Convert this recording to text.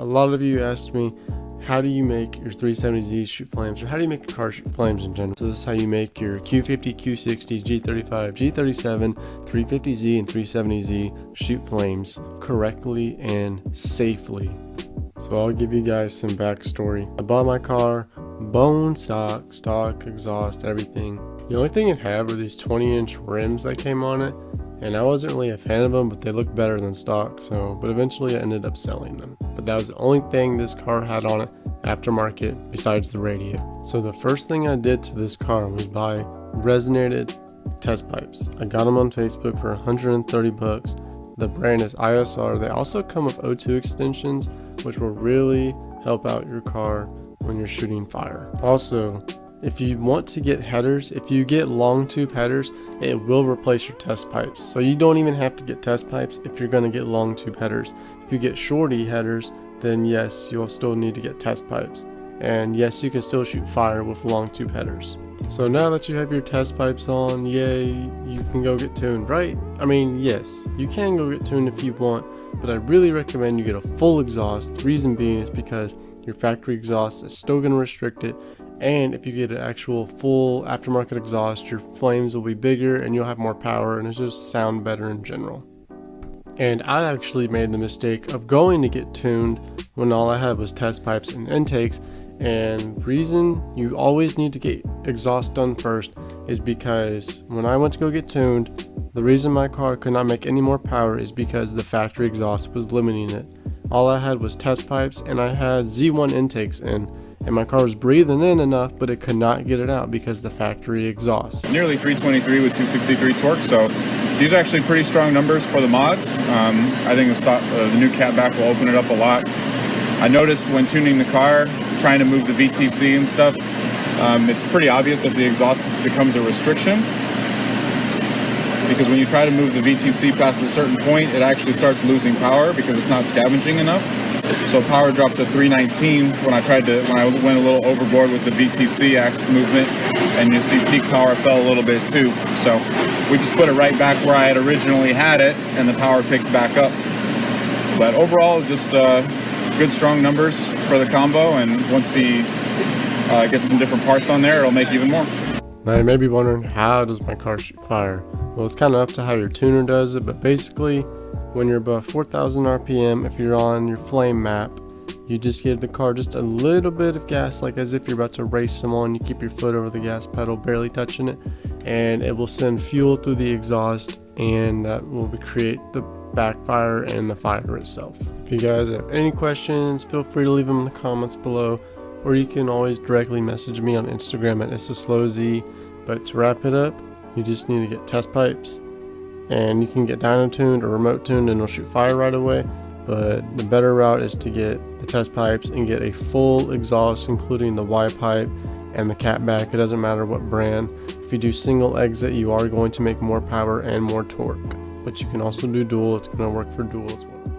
A lot of you asked me, how do you make your 370Z shoot flames, or how do you make your car shoot flames in general? So this is how you make your Q50, Q60, G35, G37, 350Z, and 370Z shoot flames correctly and safely. So I'll give you guys some backstory. I bought my car, bone stock, exhaust, everything. The only thing it had were these 20-inch rims that came on it, and I wasn't really a fan of them, but they looked better than stock, but eventually I ended up selling them. But that was the only thing this car had on it aftermarket besides the radio. So the first thing I did to this car was buy resonated test pipes. I got them on Facebook for 130 bucks. The brand is ISR. They also come with O2 extensions, which will really help out your car when you're shooting fire. Also, if you want to get headers, if you get long tube headers, it will replace your test pipes. So you don't even have to get test pipes if you're going to get long tube headers. If you get shorty headers, then yes, you'll still need to get test pipes. And yes, you can still shoot fire with long tube headers. So now that you have your test pipes on, yay, you can go get tuned, right? I mean, yes, you can go get tuned if you want, but I really recommend you get a full exhaust. The reason being is because your factory exhaust is still going to restrict it, and if you get an actual full aftermarket exhaust, your flames will be bigger and you'll have more power, and it'll just sound better in general. And I actually made the mistake of going to get tuned when all I had was test pipes and intakes. And reason you always need to get exhaust done first is because when I went to go get tuned, the reason my car could not make any more power is because the factory exhaust was limiting it. All I had was test pipes, and I had Z1 intakes in, and my car was breathing in enough, but it could not get it out because the factory exhaust. Nearly 323 with 263 torque, so these are actually pretty strong numbers for the mods. I think the new cat back will open it up a lot. I noticed when tuning the car, trying to move the VTC and stuff, it's pretty obvious that the exhaust becomes a restriction, because when you try to move the VTC past a certain point, it actually starts losing power because it's not scavenging enough. So power dropped to 319 when I went a little overboard with the VTC movement, and you see peak power fell a little bit too. So we just put it right back where I had originally had it, and the power picked back up. But overall, just good strong numbers for the combo, and once he gets some different parts on there, it'll make even more. Now you may be wondering, how does my car shoot fire? Well, it's kind of up to how your tuner does it, but basically when you're above 4,000 RPM, if you're on your flame map, you just give the car just a little bit of gas, like as if you're about to race someone. You keep your foot over the gas pedal, barely touching it, and it will send fuel through the exhaust, and that will create the backfire and the fire itself. If you guys have any questions, feel free to leave them in the comments below, or you can always directly message me on Instagram at IssaSlowZ. But to wrap it up, you just need to get test pipes, and you can get dyno tuned or remote tuned and it'll shoot fire right away. But the better route is to get the test pipes and get a full exhaust, including the Y pipe and the cat back. It doesn't matter what brand. If you do single exit, you are going to make more power and more torque, but you can also do dual. It's going to work for dual as well.